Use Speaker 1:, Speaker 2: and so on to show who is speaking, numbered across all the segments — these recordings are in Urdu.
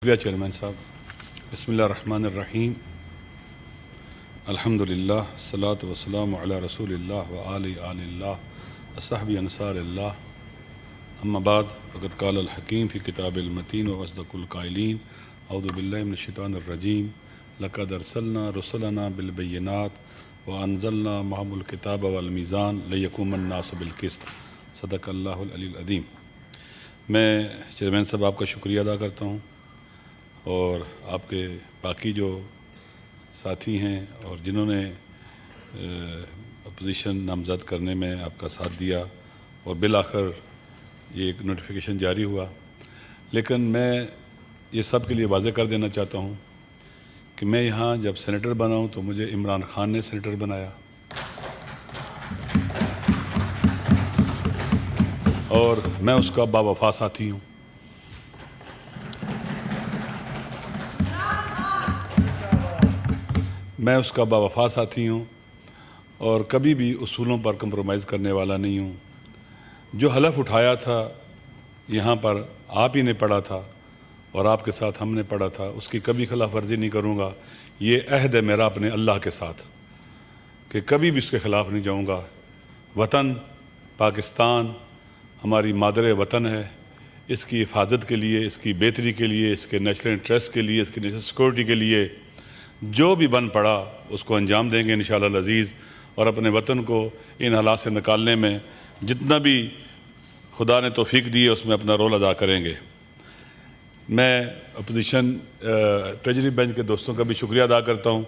Speaker 1: شکریہ چیئرمین صاحب۔ بسم اللہ الرحمن الرحیم۔ الحمدللہ الصلاۃ والسلام علی رسول اللہ وآل آل اللہ وصحبہ انصار اللہ، اما بعد فقد قال الحکیم فی کتاب المتین واصدق القائلین اعوذ باللہ من الشیطان الرجیم لقد ارسلنا رسلنا بالبینات وانزلنا معهم الکتاب والمیزان لیقوم الناس بالقسط، صدق اللہ العلی العظیم۔ میں چیئرمین صاحب آپ کا شکریہ ادا کرتا ہوں، اور آپ کے باقی جو ساتھی ہیں اور جنہوں نے اپوزیشن نامزد کرنے میں آپ کا ساتھ دیا، اور بالآخر یہ ایک نوٹیفیکیشن جاری ہوا۔ لیکن میں یہ سب کے لیے واضح کر دینا چاہتا ہوں کہ میں یہاں جب سینیٹر بنا ہوں تو مجھے عمران خان نے سینیٹر بنایا، اور میں اس کا باوفا ساتھی ہوں۔ میں اس کا باوفا ساتھی ہوں اور کبھی بھی اصولوں پر کمپرومائز کرنے والا نہیں ہوں۔ جو حلف اٹھایا تھا یہاں پر آپ ہی نے پڑھا تھا اور آپ کے ساتھ ہم نے پڑھا تھا، اس کی کبھی خلاف ورزی نہیں کروں گا۔ یہ عہد ہے میرا اپنے اللہ کے ساتھ کہ کبھی بھی اس کے خلاف نہیں جاؤں گا۔ وطن پاکستان ہماری مادر وطن ہے، اس کی حفاظت کے لیے، اس کی بہتری کے لیے، اس کے نیشنل انٹرسٹ کے لیے، اس کی نیشنل سیکورٹی کے لیے جو بھی بن پڑا اس کو انجام دیں گے انشاءاللہ العزیز، اور اپنے وطن کو ان حالات سے نکالنے میں جتنا بھی خدا نے توفیق دی ہے اس میں اپنا رول ادا کریں گے۔ میں اپوزیشن ٹریجری بینچ کے دوستوں کا بھی شکریہ ادا کرتا ہوں،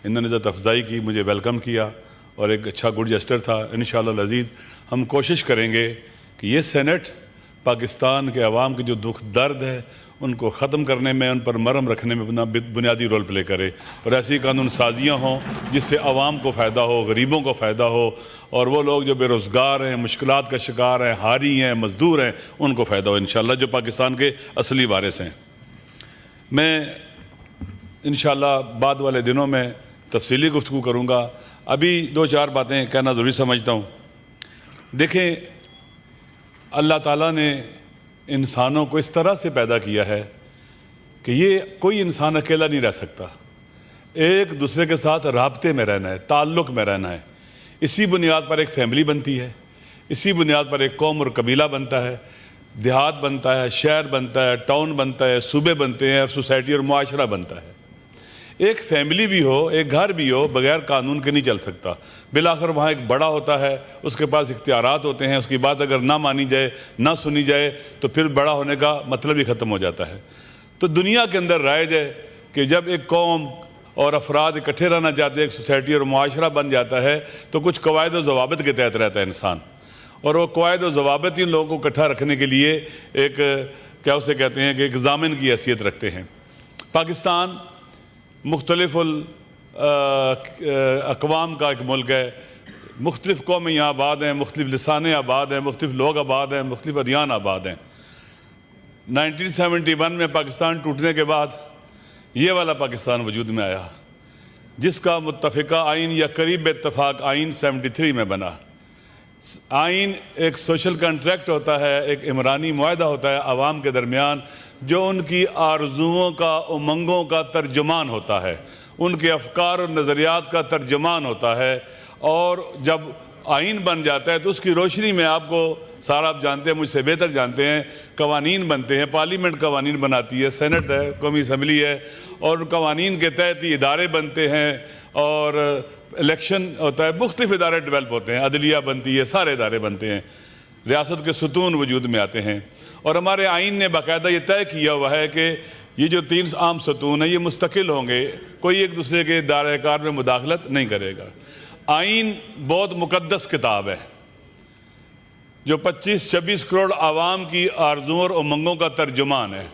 Speaker 1: انہوں نے عزت افزائی کی، مجھے ویلکم کیا اور ایک اچھا گڈ جسٹر تھا۔ انشاءاللہ العزیز ہم کوشش کریں گے کہ یہ سینٹ پاکستان کے عوام کے جو دکھ درد ہے ان کو ختم کرنے میں، ان پر مرہم رکھنے میں اپنا بنیادی رول پلے کرے، اور ایسی قانون سازیاں ہوں جس سے عوام کو فائدہ ہو، غریبوں کو فائدہ ہو، اور وہ لوگ جو بے روزگار ہیں، مشکلات کا شکار ہیں، حاری ہیں، مزدور ہیں، ان کو فائدہ ہو انشاءاللہ، جو پاکستان کے اصلی وارث ہیں۔ میں انشاءاللہ بعد والے دنوں میں تفصیلی گفتگو کروں گا، ابھی دو چار باتیں کہنا ضروری سمجھتا ہوں۔ دیکھیں، اللہ تعالیٰ نے انسانوں کو اس طرح سے پیدا کیا ہے کہ یہ کوئی انسان اکیلا نہیں رہ سکتا، ایک دوسرے کے ساتھ رابطے میں رہنا ہے، تعلق میں رہنا ہے۔ اسی بنیاد پر ایک فیملی بنتی ہے، اسی بنیاد پر ایک قوم اور قبیلہ بنتا ہے، دیہات بنتا ہے، شہر بنتا ہے، ٹاؤن بنتا ہے، صوبے بنتے ہیں، سوسائٹی اور معاشرہ بنتا ہے۔ ایک فیملی بھی ہو، ایک گھر بھی ہو، بغیر قانون کے نہیں چل سکتا۔ بالآخر وہاں ایک بڑا ہوتا ہے، اس کے پاس اختیارات ہوتے ہیں، اس کی بات اگر نہ مانی جائے، نہ سنی جائے تو پھر بڑا ہونے کا مطلب ہی ختم ہو جاتا ہے۔ تو دنیا کے اندر رائج ہے کہ جب ایک قوم اور افراد اکٹھے رہنا چاہتے ہیں، ایک سوسائٹی اور معاشرہ بن جاتا ہے، تو کچھ قواعد و ضوابط کے تحت رہتا ہے انسان، اور وہ قواعد و ضوابط ان لوگوں کو اکٹھا رکھنے کے لیے ایک کیا اسے کہتے ہیں کہ ایک ضامن کی حیثیت رکھتے ہیں۔ پاکستان مختلف اقوام کا ایک ملک ہے، مختلف قومیں یہاں آباد ہیں، مختلف لسانیں آباد ہیں، مختلف لوگ آباد ہیں، مختلف ادیان آباد ہیں۔ 1971 میں پاکستان ٹوٹنے کے بعد یہ والا پاکستان وجود میں آیا، جس کا متفقہ آئین یا قریب اتفاق آئین 73 میں بنا۔ آئین ایک سوشل کنٹریکٹ ہوتا ہے، ایک عمرانی معاہدہ ہوتا ہے عوام کے درمیان، جو ان کی آرزوؤں کا، امنگوں کا ترجمان ہوتا ہے، ان کے افکار اور نظریات کا ترجمان ہوتا ہے۔ اور جب آئین بن جاتا ہے تو اس کی روشنی میں آپ کو سارا آپ جانتے ہیں، مجھ سے بہتر جانتے ہیں، قوانین بنتے ہیں، پارلیمنٹ قوانین بناتی ہے، سینٹ ہے، قومی اسمبلی ہے، اور قوانین کے تحت ہی ادارے بنتے ہیں، اور الیکشن ہوتا ہے، مختلف ادارے ڈیولپ ہوتے ہیں، عدلیہ بنتی ہے، سارے ادارے بنتے ہیں، ریاست کے ستون وجود میں آتے ہیں۔ اور ہمارے آئین نے باقاعدہ یہ طے کیا ہوا ہے کہ یہ جو 3 عام ستون ہیں یہ مستقل ہوں گے، کوئی ایک دوسرے کے دائرہ کار میں مداخلت نہیں کرے گا۔ آئین بہت مقدس کتاب ہے جو 25-26 کروڑ عوام کی آرزوؤں اور امنگوں کا ترجمان ہے،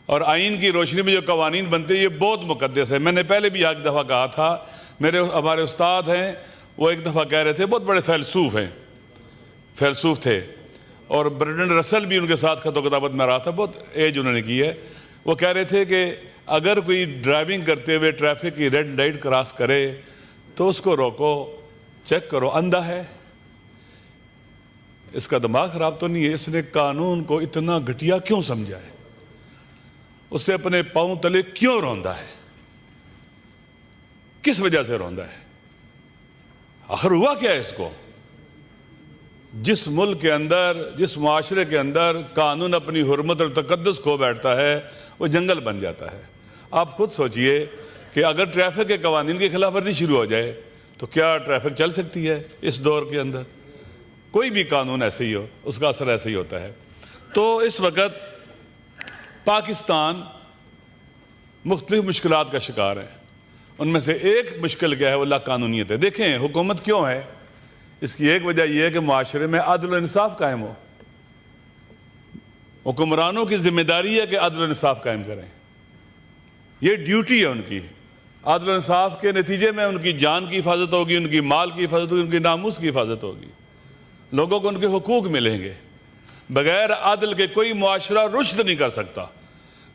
Speaker 1: اور آئین کی روشنی میں جو قوانین بنتے ہیں یہ بہت مقدس ہے۔ میں نے پہلے بھی ایک دفعہ کہا تھا، ہمارے استاد ہیں، وہ ایک دفعہ کہہ رہے تھے، بہت بڑے فیلسوف تھے، اور برٹرینڈ رسل بھی ان کے ساتھ خط و کتابت میں رہا تھا، بہت ایج انہوں نے کی ہے۔ وہ کہہ رہے تھے کہ اگر کوئی ڈرائیونگ کرتے ہوئے ٹریفک کی ریڈ لائٹ کراس کرے تو اس کو روکو، چیک کرو اندھا ہے، اس کا دماغ خراب تو نہیں ہے، اس نے قانون کو اتنا گھٹیا کیوں سمجھا ہے؟ اسے اپنے پاؤں تلے کیوں روندا ہے؟ کس وجہ سے روندا ہے؟ آخر ہوا کیا ہے اس کو؟ جس ملک کے اندر، جس معاشرے کے اندر قانون اپنی حرمت اور تقدس کھو بیٹھتا ہے وہ جنگل بن جاتا ہے۔ آپ خود سوچئے کہ اگر ٹریفک کے قوانین کی خلاف ورزی شروع ہو جائے تو کیا ٹریفک چل سکتی ہے اس دور کے اندر؟ کوئی بھی قانون ایسے ہی ہو، اس کا اثر ایسے ہی ہوتا ہے۔ تو اس وقت پاکستان مختلف مشکلات کا شکار ہے۔ ان میں سے ایک مشکل کیا ہے؟ وہ لا قانونیت ہے۔ دیکھیں حکومت کیوں ہے؟ اس کی ایک وجہ یہ ہے کہ معاشرے میں عدل و انصاف قائم ہو۔ حکمرانوں کی ذمہ داری ہے کہ عدل و انصاف قائم کریں، یہ ڈیوٹی ہے ان کی۔ عدل و انصاف کے نتیجے میں ان کی جان کی حفاظت ہوگی، ان کی مال کی حفاظت ہوگی، ان کی ناموس کی حفاظت ہوگی، لوگوں کو ان کے حقوق ملیں گے۔ بغیر عدل کے کوئی معاشرہ رشد نہیں کر سکتا۔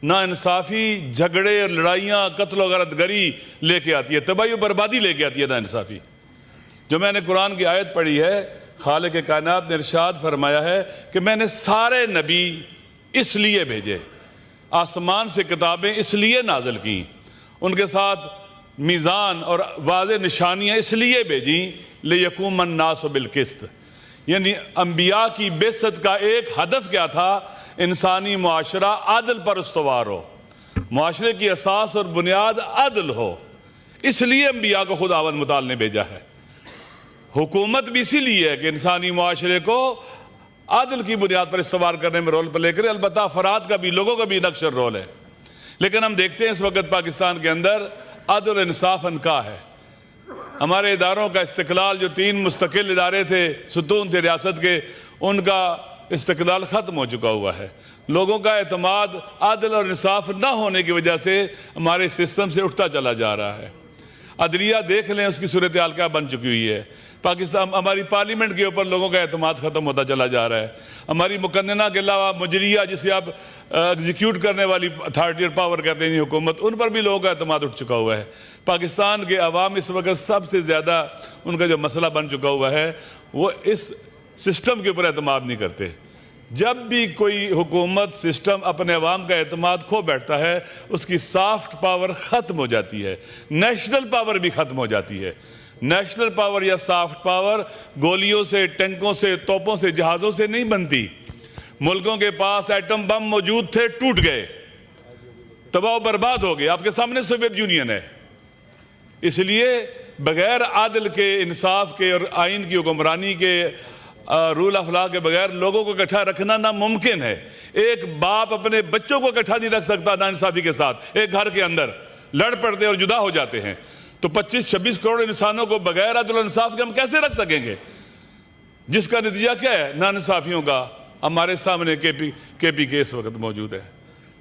Speaker 1: نا انصافی جھگڑے اور لڑائیاں، قتل و غارت گری لے کے آتی ہے، تباہی و بربادی لے کے آتی ہے نا انصافی۔ جو میں نے قرآن کی آیت پڑھی ہے، خالق کائنات نے ارشاد فرمایا ہے کہ میں نے سارے نبی اس لیے بھیجے، آسمان سے کتابیں اس لیے نازل کیں، ان کے ساتھ میزان اور واضح نشانیاں اس لیے بھیجیں لِيَقُومَ النَّاسُ بِالْقِسْطِ۔ یعنی انبیاء کی بعثت کا ایک ہدف کیا تھا؟ انسانی معاشرہ عدل پر استوار ہو، معاشرے کی اساس اور بنیاد عدل ہو۔ اس لیے انبیاء کو خداوند متعال نے بھیجا ہے۔ حکومت بھی اسی لیے ہے کہ انسانی معاشرے کو عدل کی بنیاد پر استوار کرنے میں رول پلے کرے۔ البتہ افراد کا بھی، لوگوں کا بھی نقش اور رول ہے، لیکن ہم دیکھتے ہیں اس وقت پاکستان کے اندر عدل و انصاف انکا ہے۔ ہمارے اداروں کا استقلال، جو 3 مستقل ادارے تھے، ستون تھے ریاست کے، ان کا استقلال ختم ہو چکا ہوا ہے۔ لوگوں کا اعتماد عدل اور انصاف نہ ہونے کی وجہ سے ہمارے سسٹم سے اٹھتا چلا جا رہا ہے۔ عدلیہ دیکھ لیں اس کی صورتحال کیا بن چکی ہوئی ہے۔ پاکستان، ہماری پارلیمنٹ کے اوپر لوگوں کا اعتماد ختم ہوتا چلا جا رہا ہے۔ ہماری مقننہ کے علاوہ مجریہ، جسے آپ ایگزیکیوٹ کرنے والی اتھارٹی اور پاور کہتے ہیں حکومت، ان پر بھی لوگوں کا اعتماد اٹھ چکا ہوا ہے۔ پاکستان کے عوام اس وقت سب سے زیادہ ان کا جو مسئلہ بن چکا ہوا ہے وہ اس سسٹم کے اوپر اعتماد نہیں کرتے۔ جب بھی کوئی حکومت، سسٹم اپنے عوام کا اعتماد کھو بیٹھتا ہے، اس کی سافٹ پاور ختم ہو جاتی ہے، نیشنل پاور بھی ختم ہو جاتی ہے۔ نیشنل پاور یا سافٹ پاور گولیوں سے، ٹینکوں سے، توپوں سے، جہازوں سے نہیں بنتی۔ ملکوں کے پاس ایٹم بم موجود تھے، ٹوٹ گئے، تباہ و برباد ہو گئے۔ آپ کے سامنے سوویت یونین ہے۔ اس لیے بغیر عدل کے، انصاف کے اور آئین کی حکمرانی کے، رول آف لا کے بغیر لوگوں کو اکٹھا رکھنا ناممکن ہے۔ ایک باپ اپنے بچوں کو اکٹھا نہیں رکھ سکتا ناانصافی کے ساتھ۔ ایک گھر کے اندر لڑ پڑتے اور جدا ہو جاتے ہیں، تو 25-26 کروڑ انسانوں کو بغیر عدل و انصاف کے ہم کیسے رکھ سکیں گے؟ جس کا نتیجہ کیا ہے؟ ناانصافیوں کا۔ ہمارے سامنے کے پی کے اس وقت موجود ہے۔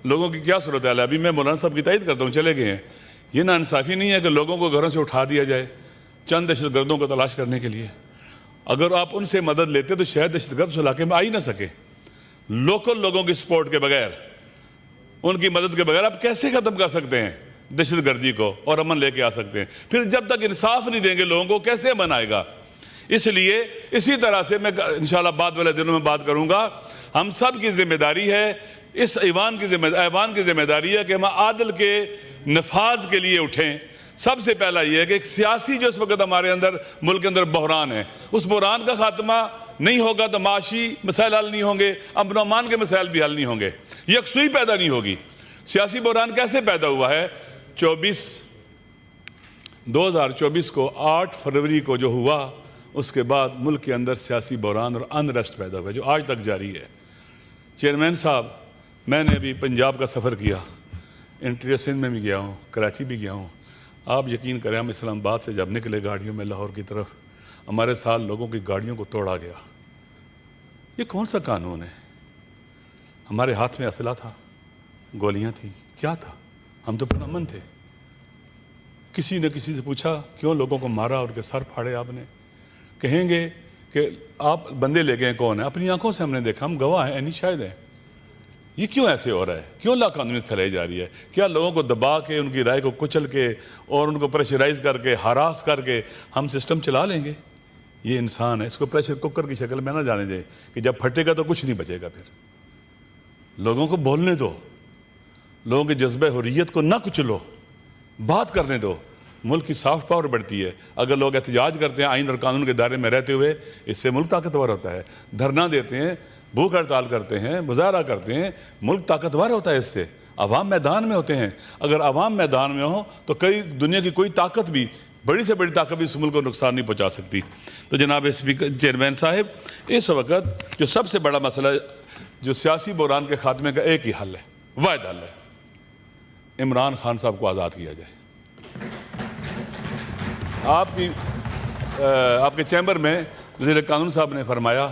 Speaker 1: لوگوں کی کیا صورتحال ہے؟ ابھی میں مولانا صاحب کی تائید کرتا ہوں، چلے گئے ہیں۔ یہ ناانصافی نہیں ہے کہ لوگوں کو گھروں سے اٹھا دیا جائے چند دہشت گردوں کو تلاش کرنے کے لیے۔ اگر آپ ان سے مدد لیتے تو شاید دہشت گرد اس علاقے میں آ ہی نہ سکے۔ لوکل لوگوں کی سپورٹ کے بغیر، ان کی مدد کے بغیر آپ کیسے ختم کر سکتے ہیں دہشت گردی کو اور امن لے کے آ سکتے ہیں؟ پھر جب تک انصاف نہیں دیں گے لوگوں کو، کیسے امن آئے گا؟ اس لیے اسی طرح سے میں انشاءاللہ بعد والے دنوں میں بات کروں گا، ہم سب کی ذمہ داری ہے، اس ایوان کی ذمہ داری ہے کہ ہم عادل کے نفاذ کے لیے اٹھیں۔ سب سے پہلا یہ ہے کہ ایک سیاسی جو اس وقت ہمارے اندر، ملک کے اندر بحران ہے، اس بحران کا خاتمہ نہیں ہوگا تو معاشی مسائل حل نہیں ہوں گے، امن و امان کے مسائل بھی حل نہیں ہوں گے، یکسوئی پیدا نہیں ہوگی۔ سیاسی بحران کیسے پیدا ہوا ہے؟ 2024 کو 8 فروری کو جو ہوا، اس کے بعد ملک کے اندر سیاسی بحران اور انریسٹ پیدا ہوا جو آج تک جاری ہے۔ چیئرمین صاحب، میں نے ابھی پنجاب کا سفر کیا، انٹیریئر سندھ میں بھی گیا ہوں، کراچی بھی گیا ہوں۔ آپ یقین کریں، ہم اسلام آباد سے جب نکلے گاڑیوں میں لاہور کی طرف، ہمارے ساتھ لوگوں کی گاڑیوں کو توڑا گیا۔ یہ کون سا قانون ہے؟ ہمارے ہاتھ میں اسلحہ تھا، گولیاں تھیں، کیا تھا؟ ہم تو پرامن تھے۔ کسی نے کسی سے پوچھا کیوں لوگوں کو مارا اور کے سر پھاڑے آپ نے؟ کہیں گے کہ آپ بندے لے گئے کون ہیں؟ اپنی آنکھوں سے ہم نے دیکھا، ہم گواہ ہیں، شاہد ہیں۔ یہ کیوں ایسے ہو رہا ہے؟ کیوں لاقانونیت پھیلائی جا رہی ہے؟ کیا لوگوں کو دبا کے، ان کی رائے کو کچل کے اور ان کو پریشرائز کر کے، ہراس کر کے ہم سسٹم چلا لیں گے؟ یہ انسان ہے، اس کو پریشر کوکر کی شکل میں نہ جانے دیں کہ جب پھٹے گا تو کچھ نہیں بچے گا۔ پھر لوگوں کو بولنے دو، لوگوں کے جذبہ حریت کو نہ کچلو، بات کرنے دو. ملک کی سافٹ پاور بڑھتی ہے. اگر لوگ احتجاج کرتے ہیں آئین اور قانون کے دائرے میں رہتے ہوئے، اس سے ملک طاقتور ہوتا ہے. دھرنا دیتے ہیں، بھوک ہڑتال کرتے ہیں، مظاہرہ کرتے ہیں، ملک طاقتور ہوتا ہے. اس سے عوام میدان میں ہوتے ہیں. اگر عوام میدان میں ہوں تو دنیا کی کوئی طاقت بھی، بڑی سے بڑی طاقت بھی اس ملک کو نقصان نہیں پہنچا سکتی. تو جناب اسپیکر، چیئرمین صاحب، اس وقت جو سب سے بڑا مسئلہ جو سیاسی بحران کے خاتمے کا ایک ہی حل ہے، واحد حل ہے، عمران خان صاحب کو آزاد کیا جائے. آپ کے چیمبر میں وزیر قانون صاحب نے فرمایا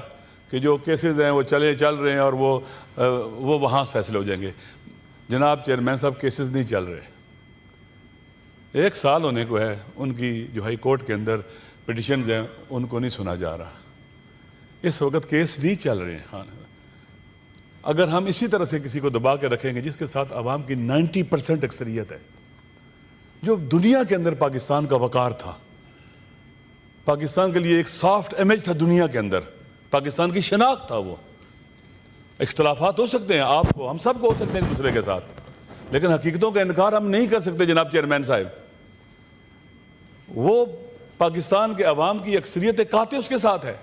Speaker 1: کہ جو کیسز ہیں وہ چل رہے ہیں اور وہ وہاں فیصلے ہو جائیں گے. جناب چیئرمین صاحب، کیسز نہیں چل رہے. 1 سال ہونے کو ہے ان کی جو ہائی کورٹ کے اندر پٹیشنز ہیں ان کو نہیں سنا جا رہا. اس وقت کیس نہیں چل رہے ہیں. اگر ہم اسی طرح سے کسی کو دبا کے رکھیں گے جس کے ساتھ عوام کی 90% اکثریت ہے، جو دنیا کے اندر پاکستان کا وقار تھا، پاکستان کے لیے ایک سافٹ امیج تھا دنیا کے اندر، پاکستان کی شناخت تھا. وہ اختلافات ہو سکتے ہیں، آپ کو، ہم سب کو ہو سکتے ہیں ایک دوسرے کے ساتھ، لیکن حقیقتوں کا انکار ہم نہیں کر سکتے. جناب چیئرمین صاحب، وہ پاکستان کے عوام کی اکثریت قاطع اس کے ساتھ ہے.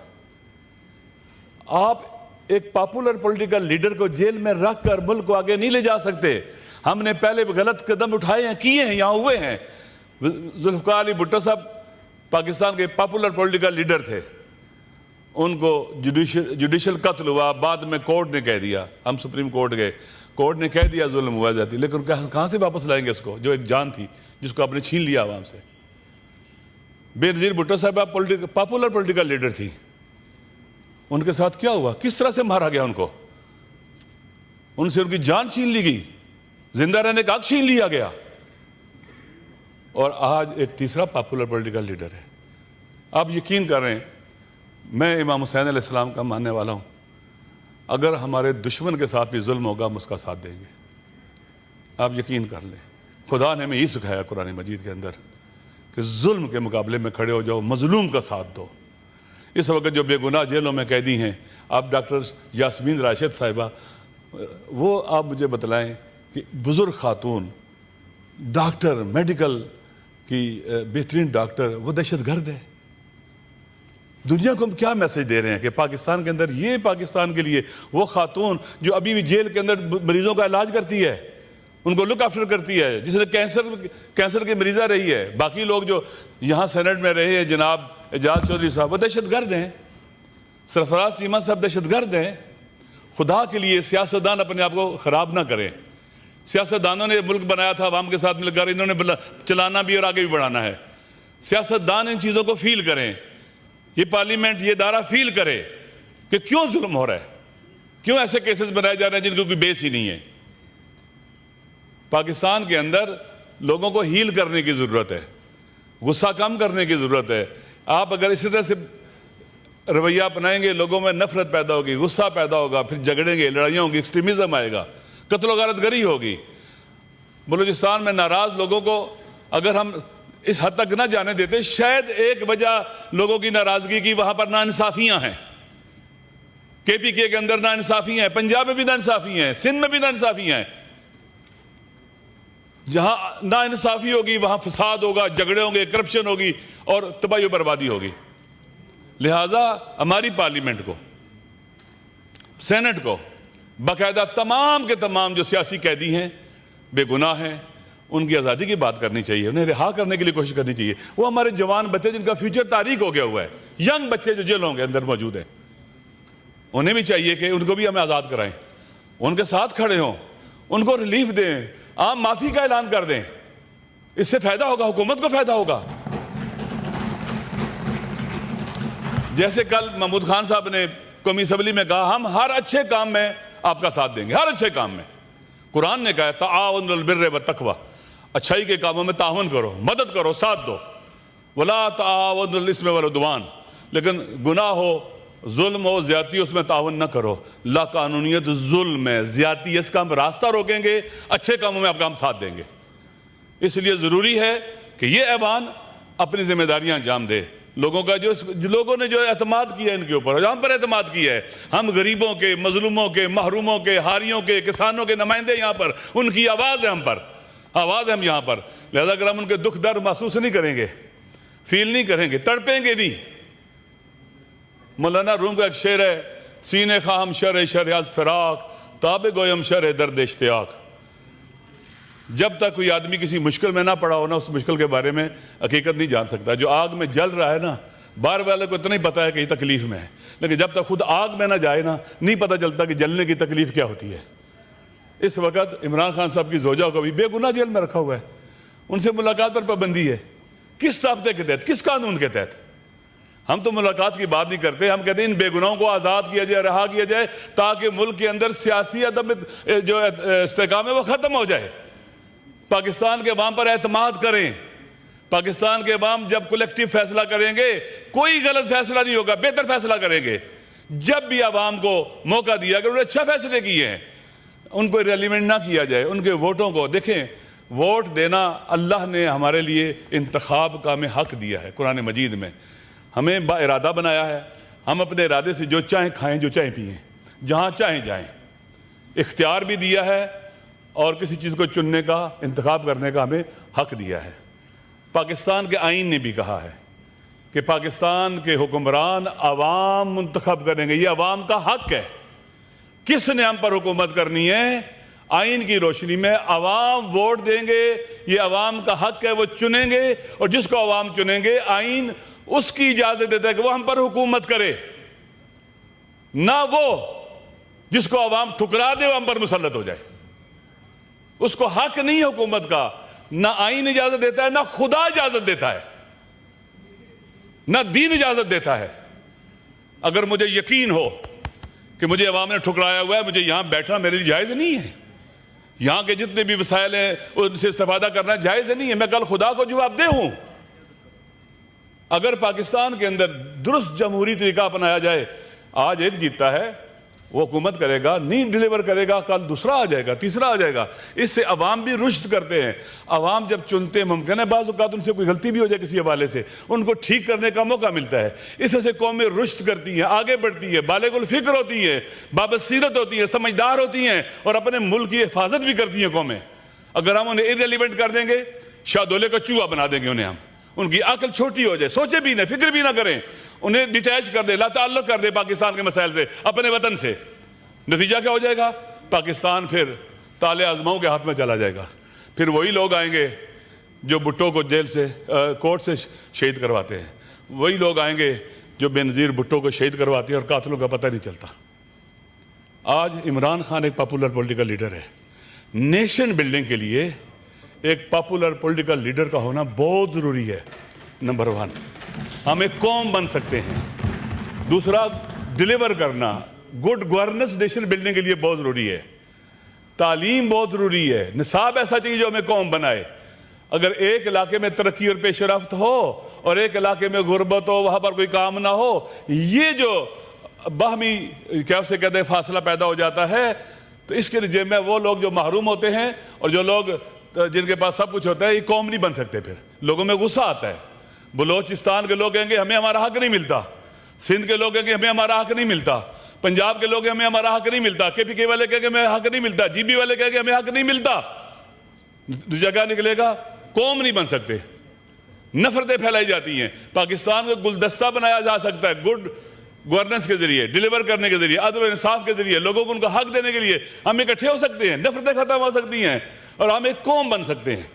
Speaker 1: آپ ایک پاپولر پولیٹیکل لیڈر کو جیل میں رکھ کر ملک کو آگے نہیں لے جا سکتے. ہم نے پہلے غلط قدم اٹھائے ہیں، کیے ہیں، یہاں ہوئے ہیں. ذوالفقار علی بھٹو صاحب پاکستان کے پاپولر پولیٹیکل لیڈر تھے، ان کو جوڈیشل قتل ہوا، بعد میں کورٹ نے کہہ دیا، ہم سپریم کورٹ گئے، کورٹ نے کہہ دیا ظلم ہوا جاتی، لیکن کہاں سے واپس لائیں گے اس کو جو ایک جان تھی جس کو آپ نے چھین لیا عوام سے. بے نظیر بھٹو صاحب پاپولر پولیٹیکل لیڈر تھی، ان کے ساتھ کیا ہوا، کس طرح سے مارا گیا ان کو، ان سے ان کی جان چھین لی گئی، زندہ رہنے کا حق چھین لیا گیا. اور آج ایک تیسرا پاپولر پولیٹیکل لیڈر ہے. آپ یقین کر رہے ہیں، میں امام حسین علیہ السلام کا ماننے والا ہوں. اگر ہمارے دشمن کے ساتھ بھی ظلم ہوگا ہم اس کا ساتھ دیں گے. آپ یقین کر لیں، خدا نے ہمیں یہ سکھایا قرآن مجید کے اندر کہ ظلم کے مقابلے میں کھڑے ہو جاؤ، مظلوم کا ساتھ دو. اس وقت جو بے گناہ جیلوں میں قیدی ہیں، آپ ڈاکٹر یاسمین راشد صاحبہ، وہ آپ مجھے بتلائیں کہ بزرگ خاتون ڈاکٹر، میڈیکل کی بہترین ڈاکٹر، وہ دہشت گرد ہے. دنیا کو ہم کیا میسج دے رہے ہیں کہ پاکستان کے اندر یہ پاکستان کے لیے وہ خاتون جو ابھی بھی جیل کے اندر مریضوں کا علاج کرتی ہے، ان کو لک آفٹر کرتی ہے، جس نے کینسر کی مریضہ رہی ہے. باقی لوگ جو یہاں سینٹ میں رہے ہیں، جناب اعجاز چودھری صاحب، وہ دہشت گرد ہیں. سرفراز چیمہ صاحب دہشت گرد ہیں. خدا کے لیے سیاستدان اپنے آپ کو خراب نہ کریں. سیاستدانوں نے ملک بنایا تھا عوام کے ساتھ مل کر، انہوں نے چلانا بھی اور آگے بھی بڑھانا ہے. سیاستدان ان چیزوں کو فیل کریں. یہ پارلیمنٹ، یہ ادارہ فیل کرے کہ کیوں ظلم ہو رہا ہے، کیوں ایسے کیسز بنائے جا رہے ہیں جن کو کوئی بیس ہی نہیں ہے. پاکستان کے اندر لوگوں کو ہیل کرنے کی ضرورت ہے، غصہ کم کرنے کی ضرورت ہے. آپ اگر اسی طرح سے رویہ اپنائیں گے، لوگوں میں نفرت پیدا ہوگی، غصہ پیدا ہوگا، پھر جھگڑیں گے، لڑائیاں ہوں گی، ایکسٹریمزم آئے گا، قتل و غارت گری ہوگی. بلوچستان میں ناراض لوگوں کو اگر ہم اس حد تک نہ جانے دیتے، شاید ایک وجہ لوگوں کی ناراضگی کی وہاں پر ناانصافیاں ہیں. KPK کے اندر ناانصافیاں ہیں، پنجاب میں بھی ناانصافیاں ہیں، سندھ میں بھی ناانصافیاں ہیں. جہاں ناانصافی ہوگی وہاں فساد ہوگا، جھگڑے ہوں گے، کرپشن ہوگی اور تباہی و بربادی ہوگی. لہٰذا ہماری پارلیمنٹ کو، سینٹ کو باقاعدہ تمام کے تمام جو سیاسی قیدی ہیں، بے گناہ ہیں، ان کی آزادی کی بات کرنی چاہیے، انہیں رہا کرنے کے لیے کوشش کرنی چاہیے. وہ ہمارے جوان بچے جن کا فیوچر تاریک ہو گیا ہوا ہے، ینگ بچے جو جیلوں کے اندر موجود ہیں، انہیں بھی چاہیے کہ ان کو بھی ہمیں آزاد کرائیں، ان کے ساتھ کھڑے ہوں، ان کو ریلیف دیں، عام معافی کا اعلان کر دیں. اس سے فائدہ ہوگا، حکومت کو فائدہ ہوگا. جیسے کل محمود خان صاحب نے قومی اسمبلی میں کہا، ہم ہر اچھے کام میں آپ کا ساتھ دیں گے، ہر اچھے کام میں. قرآن نے کہا تعاون البر والتقوی، اچھائی کے کاموں میں تعاون کرو، مدد کرو، ساتھ دو. ولا تعاون الاسم والعدوان، لیکن گناہ ہو، ظلم ہو، زیادتی، اس میں تعاون نہ کرو. لا قانونیت ظلم ہے، زیادتی، اس کا ہم راستہ روکیں گے، اچھے کاموں میں آپ کا ہم ساتھ دیں گے. اس لیے ضروری ہے کہ یہ ایوان اپنی ذمہ داریاں انجام دے. لوگوں کا جو لوگوں نے جو اعتماد کیا ان کے اوپر، ہم پر اعتماد کیا ہے، ہم غریبوں کے، مظلوموں کے، محروموں کے، ہاریوں کے، کسانوں کے نمائندے یہاں پر، ان کی آواز ہے ہم پر، آواز ہے ہم یہاں پر، لہذا اگر ہم ان کے دکھ درد محسوس نہیں کریں گے، فیل نہیں کریں گے، تڑپیں گے نہیں۔ مولانا روم کا ایک شعر ہے، سینے خواہم شر از فراق، تاب گویم شر درد اشتیاق۔ جب تک کوئی آدمی کسی مشکل میں نہ پڑا ہو نا، اس مشکل کے بارے میں حقیقت نہیں جان سکتا۔ جو آگ میں جل رہا ہے نا، باہر والے کو اتنا ہی پتا ہے کہ یہ تکلیف میں ہے، لیکن جب تک خود آگ میں نہ جائے نا، نہیں پتا چلتا کہ جلنے کی تکلیف کیا ہوتی ہے۔ اس وقت عمران خان صاحب کی زوجہ کو بھی بے گناہ جیل میں رکھا ہوا ہے، ان سے ملاقات پر پابندی ہے۔ کس ضابطے کے تحت، کس قانون کے تحت؟ ہم تو ملاقات کی بات نہیں کرتے، ہم کہتے ہیں ان بے گناہوں کو آزاد کیا جائے، رہا کیا جائے، تاکہ ملک کے اندر سیاسی عدم جو استحکام ہے وہ ختم ہو جائے۔ پاکستان کے عوام پر اعتماد کریں۔ پاکستان کے عوام جب کلیکٹیو فیصلہ کریں گے، کوئی غلط فیصلہ نہیں ہوگا، بہتر فیصلہ کریں گے۔ جب بھی عوام کو موقع دیا کہ انہوں نے اچھا فیصلے کیے ہیں، ان کو ریلیونٹ نہ کیا جائے، ان کے ووٹوں کو دیکھیں۔ ووٹ دینا اللہ نے ہمارے لیے انتخاب کا ہمیں حق دیا ہے، قرآن مجید میں ہمیں با ارادہ بنایا ہے۔ ہم اپنے ارادے سے جو چاہیں کھائیں، جو چاہیں پئیں، جہاں چاہیں جائیں، اختیار بھی دیا ہے، اور کسی چیز کو چننے کا، انتخاب کرنے کا ہمیں حق دیا ہے۔ پاکستان کے آئین نے بھی کہا ہے کہ پاکستان کے حکمران عوام منتخب کریں گے، یہ عوام کا حق ہے۔ کس نے ہم پر حکومت کرنی ہے؟ آئین کی روشنی میں عوام ووٹ دیں گے، یہ عوام کا حق ہے، وہ چنیں گے، اور جس کو عوام چنیں گے آئین اس کی اجازت دیتا ہے کہ وہ ہم پر حکومت کرے، نہ وہ جس کو عوام ٹھکرا دے وہ ہم پر مسلط ہو جائے۔ اس کو حق نہیں حکومت کا، نہ آئین اجازت دیتا ہے، نہ خدا اجازت دیتا ہے، نہ دین اجازت دیتا ہے۔ اگر مجھے یقین ہو کہ مجھے عوام نے ٹھکرایا ہوا ہے، مجھے یہاں بیٹھنا میرے لیے جائز نہیں ہے، یہاں کے جتنے بھی وسائل ہیں ان سے استفادہ کرنا جائز نہیں ہے، میں کل خدا کو جواب دہ ہوں۔ اگر پاکستان کے اندر درست جمہوری طریقہ اپنایا جائے، آج ایک جیتتا ہے، وہ حکومت کرے گا، نہیں ڈیلیور کرے گا، کل دوسرا آ جائے گا، تیسرا آ جائے گا۔ اس سے عوام بھی رشد کرتے ہیں۔ عوام جب چنتے ہیں، ممکن ہے بعض اوقات ان سے کوئی غلطی بھی ہو جائے کسی حوالے سے، ان کو ٹھیک کرنے کا موقع ملتا ہے۔ اس سے قومیں رشد کرتی ہیں، آگے بڑھتی ہیں، بالغ الفکر ہوتی ہیں، بابصیرت ہوتی ہیں، سمجھدار ہوتی ہیں، اور اپنے ملک کی حفاظت بھی کرتی ہیں قومیں۔ اگر ہم انہیں irrelevant کر دیں گے، شاہدولے کا چوہا بنا دیں گے انہیں ہم، ان کی عقل چھوٹی ہو جائے، سوچے بھی نہ، فکر بھی نہ کریں، انہیں ڈیٹیچ کر دیں، لا تعلق کر دیں پاکستان کے مسائل سے، اپنے وطن سے، نتیجہ کیا ہو جائے گا؟ پاکستان پھر تالے آزماؤں کے ہاتھ میں چلا جائے گا۔ پھر وہی لوگ آئیں گے جو بھٹو کو جیل سے، کورٹ سے شہید کرواتے ہیں، وہی لوگ آئیں گے جو بے نظیر بھٹو کو شہید کرواتے ہیں اور قاتلوں کا پتہ نہیں چلتا۔ آج عمران خان ایک پاپولر پولیٹیکل لیڈر ہے۔ نیشن بلڈنگ کے لیے ایک پاپولر پولیٹیکل لیڈر کا ہونا بہت ضروری ہے۔ نمبر 1، ہم ایک قوم بن سکتے ہیں۔ دوسرا، ڈیلیور کرنا، گڈ گورننس نیشن بلڈنگ کے لیے بہت ضروری ہے۔ تعلیم بہت ضروری ہے، نصاب ایسا چاہیے جو ہمیں قوم بنائے۔ اگر ایک علاقے میں ترقی اور پیش رفت ہو اور ایک علاقے میں غربت ہو، وہاں پر کوئی کام نہ ہو، یہ جو باہمی کیا اسے کہتے ہیں فاصلہ پیدا ہو جاتا ہے، تو اس کے نتیجے میں وہ لوگ جو محروم ہوتے ہیں اور جو لوگ جن کے پاس سب کچھ ہوتا ہے، یہ قوم نہیں بن سکتے۔ پھر لوگوں میں غصہ آتا ہے۔ بلوچستان کے لوگ کہیں گے ہمیں ہمارا حق نہیں ملتا، سندھ کے لوگ کہیں گے ہمیں ہمارا حق نہیں ملتا، پنجاب کے لوگ ہمیں ہمارا حق نہیں ملتا، کے پی کے والے کہیں گے ہمیں حق نہیں ملتا، جی بی والے کہیں گے ہمیں حق نہیں ملتا۔ جگہ نکلے گا، قوم نہیں بن سکتے، نفرتیں پھیلائی جاتی ہیں۔ پاکستان کو گلدستہ بنایا جا سکتا ہے گڈ گورننس کے ذریعے، ڈیلیور کرنے کے ذریعے، عدل و انصاف کے ذریعے، لوگوں کو ان کا حق دینے کے لیے ہم اکٹھے ہو سکتے ہیں، نفرتیں ختم ہو سکتی ہیں، اور ہم ایک قوم بن سکتے ہیں۔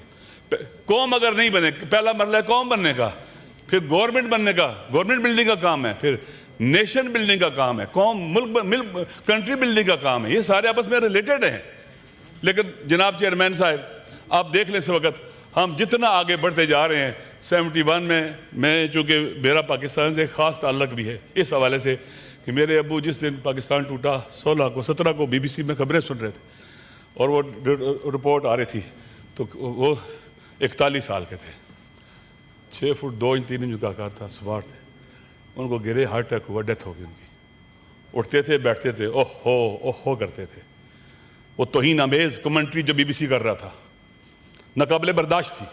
Speaker 1: قوم اگر نہیں بنے، پہلا مرحلہ قوم بننے کا، پھر گورنمنٹ بننے کا، گورنمنٹ بلڈنگ کا کام ہے، پھر نیشن بلڈنگ کا کام ہے، قوم ملک کنٹری بلڈنگ کا کام ہے، یہ سارے آپس میں ریلیٹڈ ہیں۔ لیکن جناب چیئرمین صاحب، آپ دیکھ لیں اس وقت ہم جتنا آگے بڑھتے جا رہے ہیں۔ 71 میں چونکہ میرا پاکستان سے ایک خاص تعلق بھی ہے اس حوالے سے کہ میرے ابو جس دن پاکستان ٹوٹا 16 کو 17 کو BBC میں خبریں سن رہے تھے، اور وہ رپورٹ آ رہی تھی، تو وہ 41 سال کے تھے، 6 فٹ 2 انچ 3 انچ کا آکار تھا، سوار تھے، ان کو گرے، ہارٹ اٹیک ہوا، ڈیتھ ہو گئی ان کی۔ اٹھتے تھے، بیٹھتے تھے، اوہ کرتے تھے۔ وہ توہین آمیز کمنٹری جو BBC کر رہا تھا، ناقابل برداشت تھی،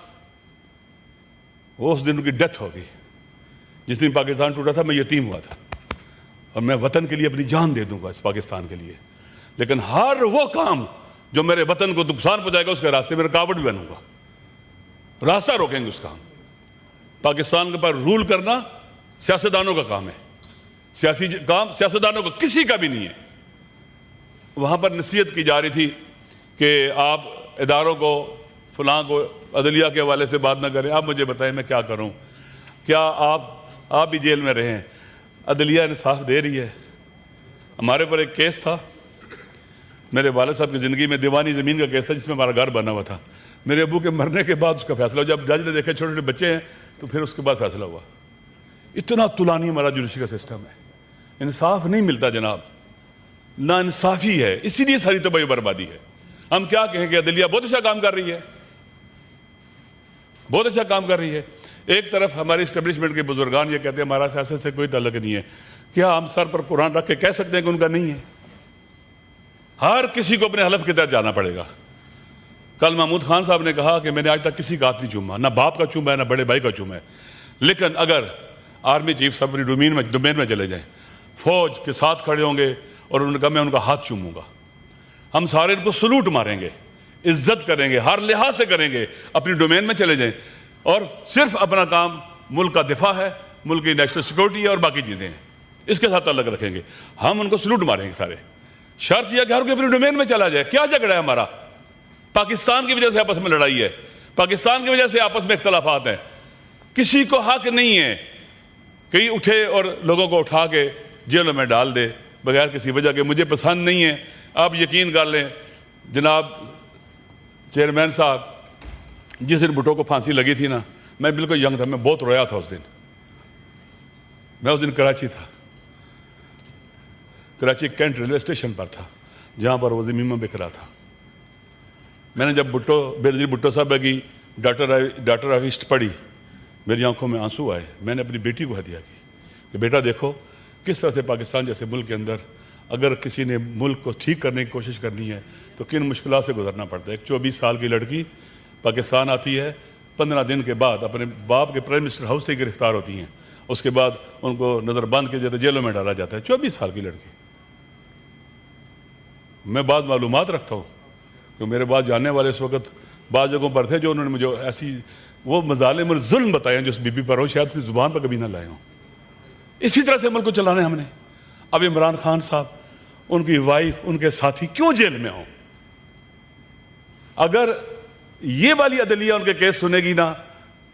Speaker 1: وہ اس دن ان کی ڈیتھ ہو گئی۔ جس دن پاکستان ٹوٹا تھا میں یتیم ہوا تھا، اور میں وطن کے لیے اپنی جان دے دوں گا اس پاکستان کے لیے، لیکن ہر وہ کام جو میرے وطن کو نقصان پہنچائے گا اس کے راستے میں رکاوٹ بھی بنوں گا، راستہ روکیں گے اس کام۔ پاکستان کے پر رول کرنا سیاستدانوں کا کام ہے، سیاسی کام سیاستدانوں کا کسی کا بھی نہیں ہے۔ وہاں پر نصیحت کی جا رہی تھی کہ آپ اداروں کو فلاں کو عدلیہ کے حوالے سے بات نہ کریں۔ آپ مجھے بتائیں میں کیا کروں؟ کیا آپ بھی جیل میں رہے ہیں؟ عدلیہ انصاف دے رہی ہے؟ ہمارے پر ایک کیس تھا، میرے والد صاحب کی زندگی میں دیوانی زمین کا کیس تھا جس میں ہمارا گھر بنا ہوا تھا۔ میرے ابو کے مرنے کے بعد اس کا فیصلہ ہوا، جب جج نے دیکھے چھوٹے چھوٹے بچے ہیں تو پھر اس کے بعد فیصلہ ہوا۔ اتنا طولانی ہمارا جوڈیشری کا سسٹم ہے، انصاف نہیں ملتا جناب، نا انصافی ہے، اسی لیے ساری تباہی و بربادی ہے۔ ہم کیا کہیں کہ عدلیہ بہت اچھا کام کر رہی ہے، بہت اچھا کام کر رہی ہے۔ ایک طرف ہمارے اسٹیبلشمنٹ کے بزرگان یہ کہتے ہیں ہمارا سیاست سے کوئی تعلق نہیں ہے۔ کیا ہم سر پر قرآن رکھ کے کہہ سکتے ہیں کہ ان کا نہیں ہے؟ ہر کسی کو اپنے حلف کے تحت جانا پڑے گا۔ کل محمود خان صاحب نے کہا کہ میں نے آج تک کسی کا ہاتھ نہیں چوما، نہ باپ کا چوما ہے نہ بڑے بھائی کا چوما ہے، لیکن اگر آرمی چیف صاحب اپنی ڈومین میں چلے جائیں، فوج کے ساتھ کھڑے ہوں گے اور انہوں نے کہا میں ان کا ہاتھ چوموں گا، ہم سارے ان کو سلوٹ ماریں گے، عزت کریں گے، ہر لحاظ سے کریں گے، اپنی ڈومین میں چلے جائیں، اور صرف اپنا کام ملک کا دفاع ہے، ملک کی نیشنل سیکورٹی ہے اور باقی چیزیں ہیں، اس کے ساتھ تعلق رکھیں گے، ہم ان کو سلوٹ ماریں گے سارے۔ شرط یہ کہ ہر کوئی اپنی ڈومین میں چلا جائے۔ کیا جھگڑا ہے ہمارا؟ پاکستان کی وجہ سے آپس میں لڑائی ہے، پاکستان کی وجہ سے آپس میں اختلافات ہیں۔ کسی کو حق نہیں ہے کہ اٹھے اور لوگوں کو اٹھا کے جیلوں میں ڈال دے بغیر کسی وجہ کے۔ مجھے پسند نہیں ہے، آپ یقین کر لیں جناب چیئرمین صاحب، جس دن بھٹو کو پھانسی لگی تھی نا، میں بالکل ینگ تھا، میں بہت رویا تھا اس دن۔ میں اس دن کراچی تھا، کراچی کینٹ ریلوے اسٹیشن پر تھا جہاں پر وہ زمین میں بکھرا تھا۔ میں نے جب بینظیر بھٹو صاحب کی ڈاکٹر آف پڑھی، میری آنکھوں میں آنسو آئے۔ میں نے اپنی بیٹی کو ہدیہ کی کہ بیٹا دیکھو کس طرح سے پاکستان جیسے ملک کے اندر اگر کسی نے ملک کو ٹھیک کرنے کی کوشش کرنی ہے تو کن مشکلات سے گزرنا پڑتا ہے۔ ایک 24 سال کی لڑکی پاکستان آتی ہے، 15 دن کے بعد اپنے باپ کے پرائم منسٹر ہاؤس سے گرفتار ہوتی ہیں، اس کے بعد ان کو نظر بند کے جاتے جیلوں میں ڈالا جاتا ہے۔ 24 سال کی لڑکی۔ میں بعض معلومات رکھتا ہوں کہ میرے بعض جاننے والے اس وقت بعض جگہوں پر تھے جو انہوں نے مجھے ایسی وہ مظالم اور ظلم بتائے ہیں جو اس بی بی پر ہو، شاید اپنی زبان پر کبھی نہ لائے ہوں۔ اسی طرح سے ملک کو چلانا ہے ہم نے۔ اب عمران خان صاحب، ان کی وائف، ان کے ساتھی کیوں جیل میں ہوں؟ اگر یہ والی عدلیہ ان کے کیس سنے گی نا،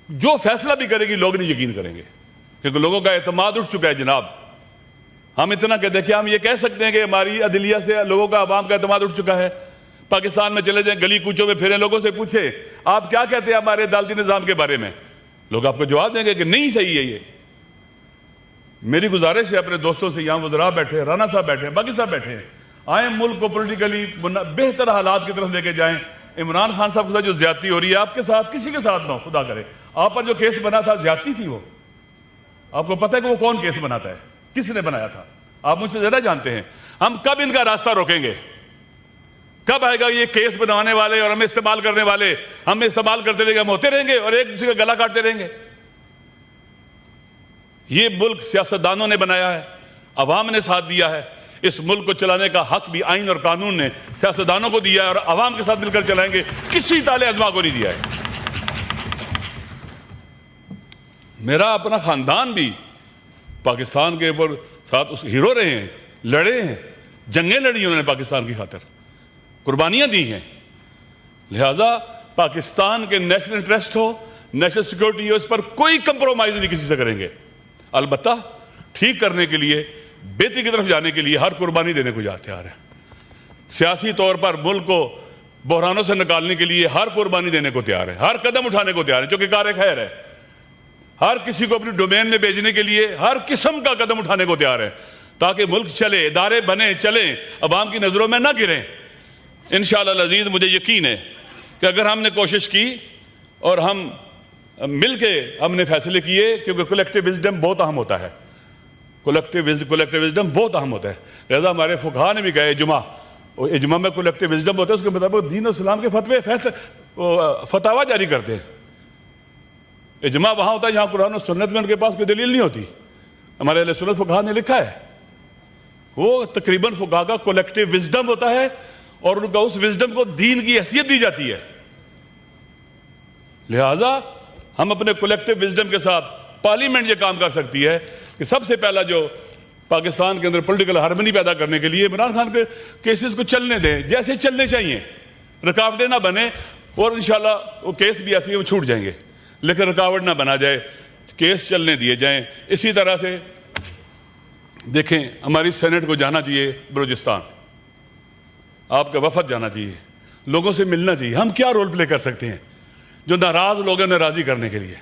Speaker 1: جو فیصلہ بھی کرے گی لوگ نہیں یقین کریں گے، کیونکہ لوگوں کا اعتماد اٹھ چکا ہے جناب۔ ہم اتنا کہ دیکھیں، ہم یہ کہہ سکتے ہیں کہ ہماری عدلیہ سے لوگوں کا، عوام کا اعتماد اٹھ چکا ہے۔ پاکستان میں چلے جائیں، گلی کوچوں میں پھریں، لوگوں سے پوچھیں آپ کیا کہتے ہیں ہمارے عدالتی نظام کے بارے میں، لوگ آپ کو جواب دیں گے کہ نہیں صحیح ہے یہ۔ میری گزارش ہے اپنے دوستوں سے، یہاں وزراء بیٹھے ہیں، رانا صاحب بیٹھے ہیں، باقی صاحب بیٹھے ہیں، آئیں ملک کو پولیٹیکلی بہتر حالات کی طرف لے کے جائیں۔ عمران خان صاحب کے ساتھ جو زیادتی ہو رہی ہے، آپ کے ساتھ کسی کے ساتھ نہ ہو، خدا کرے۔ آپ پر جو کیس بنا تھا زیادتی تھی، وہ آپ کو پتہ ہے کہ وہ کون کیس بناتا ہے، کس نے بنایا تھا؟ آپ مجھ سے زیادہ جانتے ہیں۔ ہم کب ان کا راستہ روکیں گے؟ کب آئے گا یہ کیس بنانے والے اور ہمیں استعمال کرنے والے ہمیں استعمال کرتے رہیں گے، ہم ہوتے رہیں گے اور ایک دوسرے کا گلا کاٹتے رہیں گے؟ یہ ملک سیاستدانوں نے بنایا ہے، عوام نے ساتھ دیا ہے۔ اس ملک کو چلانے کا حق بھی آئین اور قانون نے سیاستدانوں کو دیا ہے، اور عوام کے ساتھ مل کر چلائیں گے، کسی تالے ازما کو نہیں دیا ہے۔ میرا اپنا خاندان بھی پاکستان کے اوپر ساتھ ہیرو رہے ہیں، لڑے ہیں، جنگیں لڑی انہوں نے پاکستان کی خاطر، قربانیاں دی ہیں۔ لہٰذا پاکستان کے نیشنل انٹرسٹ ہو، نیشنل سیکورٹی ہو، اس پر کوئی کمپرومائز نہیں کسی سے کریں گے۔ البتہ ٹھیک کرنے کے لیے، بہتری کی طرف جانے کے لیے ہر قربانی دینے کو تیار ہے۔ سیاسی طور پر ملک کو بحرانوں سے نکالنے کے لیے ہر قربانی دینے کو تیار ہے، ہر قدم اٹھانے کو تیار ہے، جو کہ کار خیر ہے۔ ہر کسی کو اپنی ڈومین میں بھیجنے کے لیے ہر قسم کا قدم اٹھانے کو تیار ہے، تاکہ ملک چلے، ادارے بنے، چلیں، عوام کی نظروں میں نہ گریں۔ انشاءاللہ العزیز مجھے یقین ہے کہ اگر ہم نے کوشش کی اور ہم مل کے ہم نے فیصلے کیے، کیونکہ کولیکٹیو وزڈم بہت اہم ہوتا ہے، کولیکٹیو وزڈم بہت اہم ہوتا ہے۔ لہذا ہمارے فقہاء نے بھی کہا اجماع میں کولیکٹیو وزڈم ہوتا ہے، اس کے مطابق دین و اسلام کے فتوے فتاویٰ جاری کرتے ہیں۔ اجماع وہاں ہوتا ہے جہاں قرآن و سنت میں ان کے پاس کوئی دلیل نہیں ہوتی. ہمارے اہل سنت فقہا نے لکھا ہے وہ تقریباً فقہا کا کولیکٹیو وزڈم ہوتا ہے اور ان کا اس وزڈم کو دین کی حیثیت دی جاتی ہے. لہٰذا ہم اپنے کولیکٹیو وزڈم کے ساتھ پارلیمنٹ یہ کام کر سکتی ہے کہ سب سے پہلا جو پاکستان کے اندر پولیٹیکل ہارمنی پیدا کرنے کے لیے عمران خان کے کیسز کو چلنے دیں جیسے چلنے چاہیے, رکاوٹیں نہ بنے, اور انشاءاللہ وہ کیس بھی ایسے ہی وہ چھوٹ جائیں گے لیکن رکاوٹ نہ بنا جائے, کیس چلنے دیے جائیں. اسی طرح سے دیکھیں ہماری سینٹ کو جانا چاہیے بلوچستان, آپ کا وفد جانا چاہیے, لوگوں سے ملنا چاہیے. ہم کیا رول پلے کر سکتے ہیں جو ناراض لوگ ہیں راضی کرنے کے لیے؟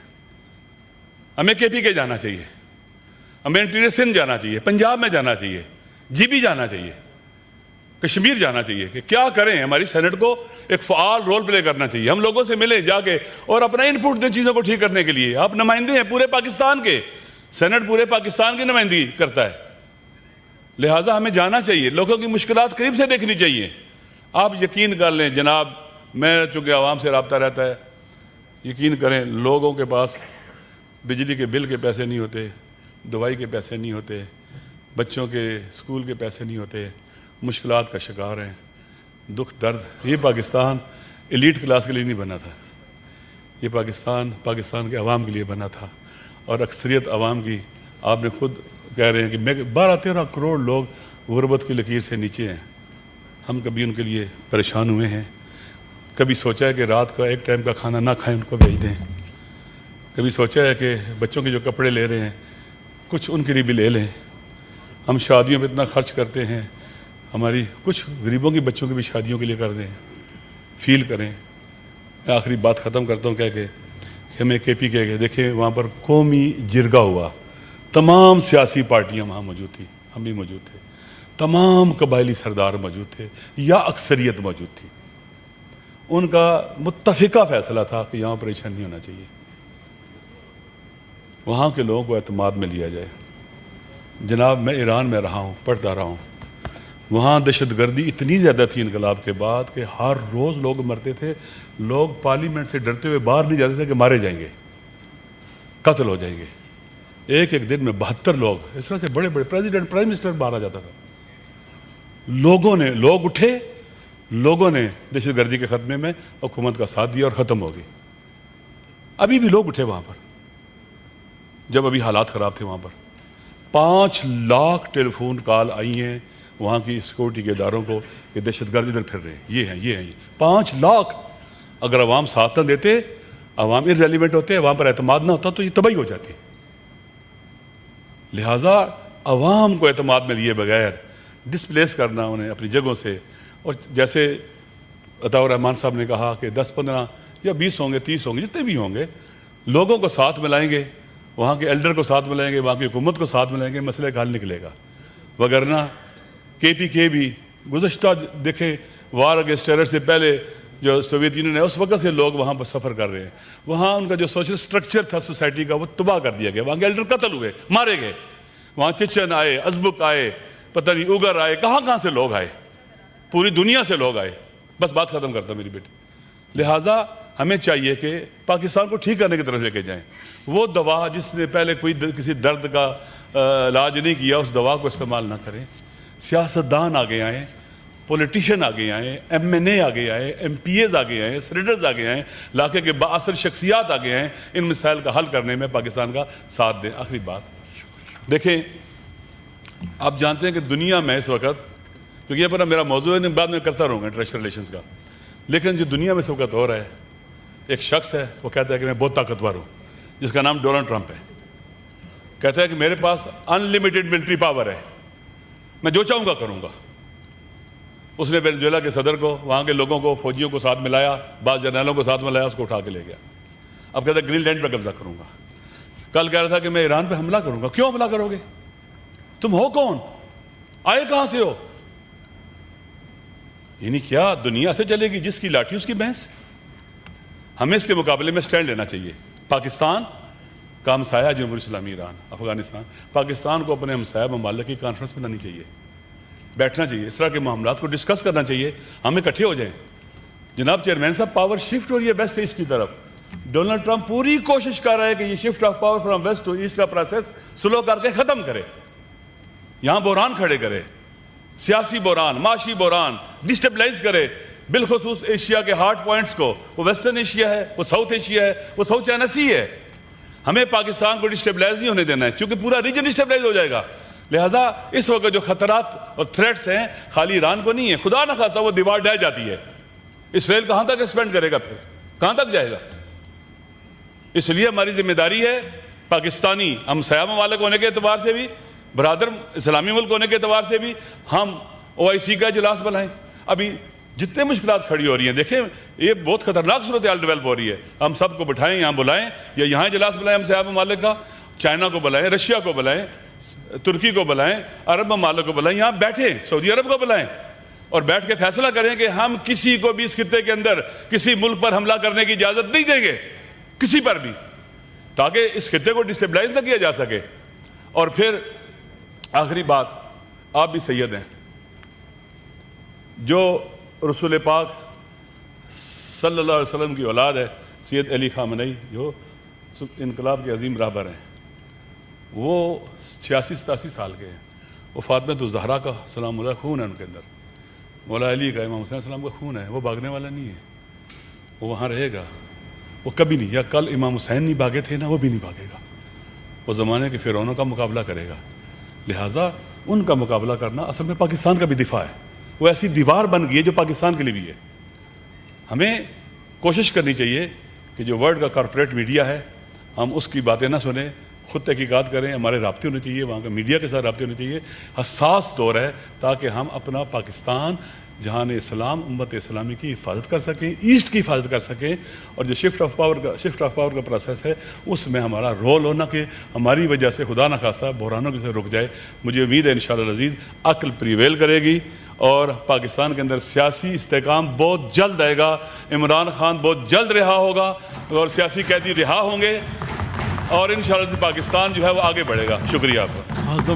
Speaker 1: ہمیں کے پی کے جانا چاہیے, ہمیں انٹیریئر سندھ جانا چاہیے, پنجاب میں جانا چاہیے, جی بی جانا چاہیے, کشمیر جانا چاہیے کہ کیا کریں. ہماری سینٹ کو ایک فعال رول پلے کرنا چاہیے, ہم لوگوں سے ملیں جا کے اور اپنا انپوٹ دیں چیزوں کو ٹھیک کرنے کے لیے. آپ نمائندے ہیں پورے پاکستان کے, سینٹ پورے پاکستان کی نمائندگی کرتا ہے, لہٰذا ہمیں جانا چاہیے, لوگوں کی مشکلات قریب سے دیکھنی چاہیے. آپ یقین کر لیں جناب, میں چونکہ عوام سے رابطہ رہتا ہے, یقین کریں لوگوں کے پاس بجلی کے بل کے پیسے نہیں ہوتے, دوائی کے پیسے نہیں ہوتے, بچوں کے اسکول کے پیسے نہیں ہوتے, مشکلات کا شکار ہیں, دکھ درد. یہ پاکستان ایلیٹ کلاس کے لیے نہیں بنا تھا, یہ پاکستان کے عوام کے لیے بنا تھا, اور اکثریت عوام کی آپ نے خود کہہ رہے ہیں کہ 12-13 کروڑ لوگ غربت کی لکیر سے نیچے ہیں. ہم کبھی ان کے لیے پریشان ہوئے ہیں؟ کبھی سوچا ہے کہ رات کا ایک ٹائم کا کھانا نہ کھائیں, ان کو بھیج دیں؟ کبھی سوچا ہے کہ بچوں کے جو کپڑے لے رہے ہیں کچھ ان کے لیے بھی لے لیں؟ ہم شادیوں پہ اتنا خرچ کرتے ہیں, ہماری کچھ غریبوں کی بچوں کی بھی شادیوں کے لیے کر دیں, فیل کریں. میں آخری بات ختم کرتا ہوں کہہ کے کہ ہمیں کے پی کے دیکھیں وہاں پر قومی جرگہ ہوا, تمام سیاسی پارٹیاں وہاں موجود تھیں, ہم بھی موجود تھے, تمام قبائلی سردار موجود تھے یا اکثریت موجود تھی. ان کا متفقہ فیصلہ تھا کہ یہاں آپریشن نہیں ہونا چاہیے, وہاں کے لوگوں کو اعتماد میں لیا جائے. جناب میں ایران میں رہا ہوں, پڑھتا رہا ہوں, وہاں دہشت گردی اتنی زیادہ تھی انقلاب کے بعد کہ ہر روز لوگ مرتے تھے. لوگ پارلیمنٹ سے ڈرتے ہوئے باہر نہیں جاتے تھے کہ مارے جائیں گے, قتل ہو جائیں گے. ایک دن میں 72 لوگ اس طرح سے بڑے بڑے پریزیڈنٹ پرائم منسٹر باہر آ جاتا تھا. لوگ اٹھے, لوگوں نے دہشت گردی کے خاتمے میں حکومت کا ساتھ دیا اور ختم ہو گئی. ابھی بھی لوگ اٹھے وہاں پر, جب ابھی حالات خراب تھے وہاں پر 5 لاکھ ٹیلی فون کال آئی ہیں وہاں کی سیکورٹی کے اداروں کو کہ دہشت گرد ادھر پھر رہے ہیں, یہ ہیں یہ ہیں. 5 لاکھ. اگر عوام ساتھ نہ دیتے, عوام ارریلیونٹ ہوتے, وہاں پر اعتماد نہ ہوتا تو یہ تباہی ہو جاتی. لہٰذا عوام کو اعتماد میں لیے بغیر ڈسپلیس کرنا انہیں اپنی جگہوں سے, اور جیسے عطاء الرحمان صاحب نے کہا کہ 10-15 یا 20 ہوں گے, 30 ہوں گے, جتنے بھی ہوں گے, لوگوں کو ساتھ ملائیں گے, وہاں کے ایلڈر کو ساتھ ملائیں گے, وہاں کی حکومت کو ساتھ ملائیں گے, مسئلہ کا حل نکلے گا. وگرنہ کے پی کے بھی گزشتہ دیکھیں وار اگینسٹ ٹیرر سے پہلے جو سوویت یونین ہے اس وقت سے لوگ وہاں پر سفر کر رہے ہیں. وہاں ان کا جو سوشل سٹرکچر تھا سوسائٹی کا وہ تباہ کر دیا گیا. وہاں کے ایلڈر قتل ہوئے, مارے گئے. وہاں چچن آئے, ازبک آئے, پتہ نہیں اوگر آئے, کہاں سے لوگ آئے, پوری دنیا سے لوگ آئے. بس بات ختم کرتا ہوں میری بیٹی. لہٰذا ہمیں چاہیے کہ پاکستان کو ٹھیک کرنے کی طرف لے کے جائیں. وہ دوا جس نے پہلے کوئی کسی درد کا علاج نہیں کیا اس دوا کو استعمال نہ کریں. سیاستدان آگے آئیں, پولیٹیشین آگے آئیں, ایم این اے آگے آئیں, ایم پی ایز آگے آئیں, سینیٹرز آگے آئیں, علاقے کے بااثر شخصیات آگے آئیں, ان مسائل کا حل کرنے میں پاکستان کا ساتھ دیں. آخری بات دیکھیں, آپ جانتے ہیں کہ دنیا میں اس وقت, کیونکہ یہ پر میرا موضوع ہے, بعد میں کرتا رہوں گا انٹرنیشنل ریلیشنز کا, لیکن جو دنیا میں اس وقت ہو رہا ہے, ایک شخص ہے وہ کہتا ہے کہ میں بہت طاقتور ہوں, جس کا نام ڈونلڈ ٹرمپ ہے. کہتا ہے کہ میرے پاس انلمیٹڈ ملٹری پاور ہے, میں جو چاہوں گا کروں گا. اس نے وینزویلا کے صدر کو, وہاں کے لوگوں کو, فوجیوں کو ساتھ ملایا, بعض جرنیلوں کو ساتھ ملایا, اس کو اٹھا کے لے گیا. اب کہتا ہے گرین لینڈ پہ قبضہ کروں گا. کل کہہ رہا تھا کہ میں ایران پہ حملہ کروں گا. کیوں حملہ کرو گے؟ تم ہو کون؟ آئے کہاں سے ہو؟ یعنی کیا دنیا سے چلے گی جس کی لاٹھی اس کی بھینس؟ ہمیں اس کے مقابلے میں سٹینڈ لینا چاہیے. پاکستان کا ہمسایہ جمہوریہ اسلامی ایران, افغانستان, پاکستان کو اپنے ہمسایہ ممالک کی کانفرنس میں لانا چاہیے, بیٹھنا چاہیے, اس طرح کے معاملات کو ڈسکس کرنا چاہیے, ہم اکٹھے ہو جائیں. جناب چیئرمین صاحب, پاور شفٹ ہو رہی ہے ویسٹ ایسٹ کی طرف. ڈونلڈ ٹرمپ پوری کوشش کر رہا ہے کہ یہ shift of power from west to east کا پروسیس سلو کر کے ختم کرے، یہاں بحران کھڑے کرے، سیاسی بحران، معاشی بحران ڈسٹیبلائز کرے، بالخصوص ایشیا کے ہارڈ پوائنٹس کو۔ وہ ویسٹرن ایشیا ہے، وہ ساؤتھ ایشیا ہے، وہ ساؤتھ چائنا سی ہے۔ ہمیں پاکستان کو ڈسٹیبلائز نہیں ہونے دینا ہے، کیونکہ پورا ریجن ڈسٹیبلائز ہو جائے گا۔ لہٰذا اس وقت جو خطرات اور تھریٹس ہیں خالی ایران کو نہیں ہے، خدا نہ خواستہ وہ دیوار ڈھہ جاتی ہے، اسرائیل کہاں تک ایکسپینڈ کرے گا، پھر کہاں تک جائے گا؟ اس لیے ہماری ذمہ داری ہے پاکستانی ہمسایہ ممالک ہونے کے اعتبار سے بھی، برادر اسلامی ملک ہونے کے اعتبار سے بھی، ہم OIC کا اجلاس بلائیں۔ ابھی جتنے مشکلات کھڑی ہو رہی ہیں، دیکھیں یہ بہت خطرناک صورتحال ڈیولپ ہو رہی ہے، ہم سب کو بٹھائیں، یہاں بلائیں، یا یہاں اجلاس بلائیں ہمسایہ ممالک کا، چائنا کو بلائیں، رشیا کو بلائیں، ترکی کو بلائیں، عرب ممالک کو بلائیں، یہاں بیٹھیں، سعودی عرب کو بلائیں، اور بیٹھ کے فیصلہ کریں کہ ہم کسی کو بھی اس خطے کے اندر کسی ملک پر حملہ کرنے کی اجازت نہیں دیں گے، کسی پر بھی، تاکہ اس خطے کو ڈسٹیبلائز نہ کیا جا سکے۔ اور پھر آخری بات، آپ بھی سید ہیں، جو رسول پاک صلی اللہ علیہ وسلم کی اولاد ہے، سید علی خامنئی جو انقلاب کے عظیم رہبر ہیں، وہ 86-87 سال کے ہیں، وہ فاطمہ الزہرا کا سلام اللہ خون ہے ان کے اندر، مولا علی کا، امام حسین السلام کا خون ہے، وہ بھاگنے والا نہیں ہے، وہ وہاں رہے گا، وہ کبھی نہیں، یا کل امام حسین نہیں بھاگے تھے نا، وہ بھی نہیں بھاگے گا، وہ زمانے کے فرعونوں کا مقابلہ کرے گا۔ لہٰذا ان کا مقابلہ کرنا اصل میں پاکستان کا بھی دفاع ہے، وہ ایسی دیوار بن گئی ہے جو پاکستان کے لیے بھی ہے۔ ہمیں کوشش کرنی چاہیے کہ جو ورلڈ کا کارپوریٹ میڈیا ہے، ہم اس کی باتیں نہ سنیں، خود تحقیقات کریں، ہمارے رابطے ہونے چاہیے، وہاں کا میڈیا کے ساتھ رابطے ہونے چاہیے، حساس دور ہے، تاکہ ہم اپنا پاکستان جہان اسلام، امت اسلامی کی حفاظت کر سکیں، ایسٹ کی حفاظت کر سکیں، اور جو شفٹ آف پاور کا پروسیس ہے اس میں ہمارا رول ہونا کہ ہماری وجہ سے خدا نہ خواستہ بحرانوں کی سے رک جائے۔ مجھے امید ہے انشاءاللہ العزیز عقل پریویل کرے گی اور پاکستان کے اندر سیاسی استحکام بہت جلد آئے گا، عمران خان بہت جلد رہا ہوگا اور سیاسی قیدی رہا ہوں گے، اور انشاءاللہ پاکستان جو ہے وہ آگے بڑھے گا۔ شکریہ آپ کا۔